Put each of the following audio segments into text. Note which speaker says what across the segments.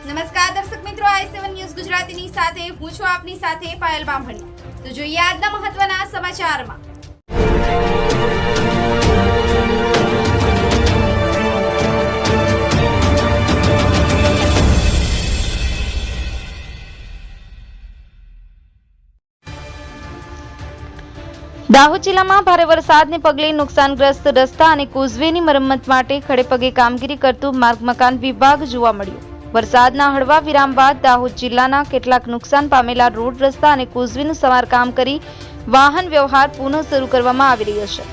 Speaker 1: નમસ્કાર દર્શક મિત્રો, i7 ન્યૂઝ ગુજરાતીની સાથે હું છું આપની સાથે પાયલ બામણી। તો જોઈએ આજના મહત્વના સમાચારમાં।
Speaker 2: દાહોદ જિલ્લામાં ભારે વરસાદને પગલે નુકસાનગ્રસ્ત રસ્તા અને કોઝવેની મરમ્મત માટે ખડેપગે કામગીરી કરતું માર્ગ મકાન વિભાગ જોવા મળ્યું। વરસાદના હળવા વિરામ બાદ દાહોદ જિલ્લાના કેટલાક નુકસાન પામેલા રોડ રસ્તા અને કોઝવેનું સમારકામ કરી વાહન વ્યવહાર પુનઃ શરૂ કરવામાં આવી રહ્યો છે।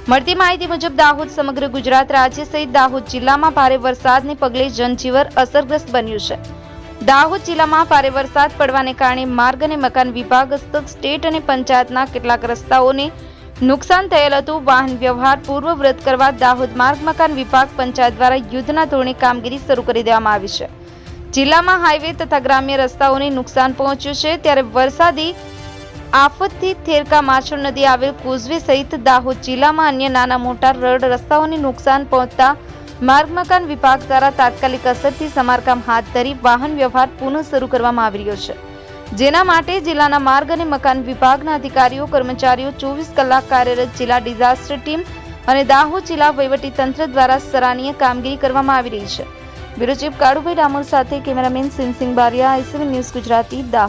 Speaker 2: મળતી માહિતી મુજબ દાહોદ સમગ્ર ગુજરાત રાજ્ય સહિત દાહોદ જિલ્લામાં ભારે વરસાદને પગલે જનજીવન અસરગ્રસ્ત બન્યું છે। દાહોદ જિલ્લામાં ભારે વરસાદ પડવાને કારણે માર્ગ અને મકાન વિભાગ હસ્તક સ્ટેટ અને પંચાયતના કેટલાક રસ્તાઓને નુકસાન થયેલ હતું। વાહન વ્યવહાર પૂર્વવૃત કરવા દાહોદ માર્ગ મકાન વિભાગ પંચાયત દ્વારા યુદ્ધના ધોરણે કામગીરી શરૂ કરી દેવામાં આવી છે। જિલ્લામાં હાઈવે તથા ગ્રામ્ય રસ્તાઓને નુકસાન પહોંચ્યું છે, ત્યારે વરસાદી આફતથી થેરકા માછણ નદી આવેલ કોઝવે સહિત દાહોદ જિલ્લામાં અન્ય નાના મોટા રોડ રસ્તાઓને નુકસાન પહોંચતા માર્ગ મકાન વિભાગ દ્વારા તાત્કાલિક અસરથી સમારકામ હાથ ધરી વાહન વ્યવહાર પુનઃ શરૂ કરવામાં આવી રહ્યો છે, જેના માટે જિલ્લાના માર્ગ અને મકાન વિભાગના અધિકારીઓ કર્મચારીઓ 24 કલાક કાર્યરત જિલ્લા ડિઝાસ્ટર ટીમ અને દાહોદ જિલ્લા વહીવટી તંત્ર દ્વારા સરાહનીય કામગીરી કરવામાં આવી રહી છે। બ્યુરો ચીફ કાળુભાઈ ડામોર સાથે cameraman Sinsing Baria, i7 news Gujarati, Dahod.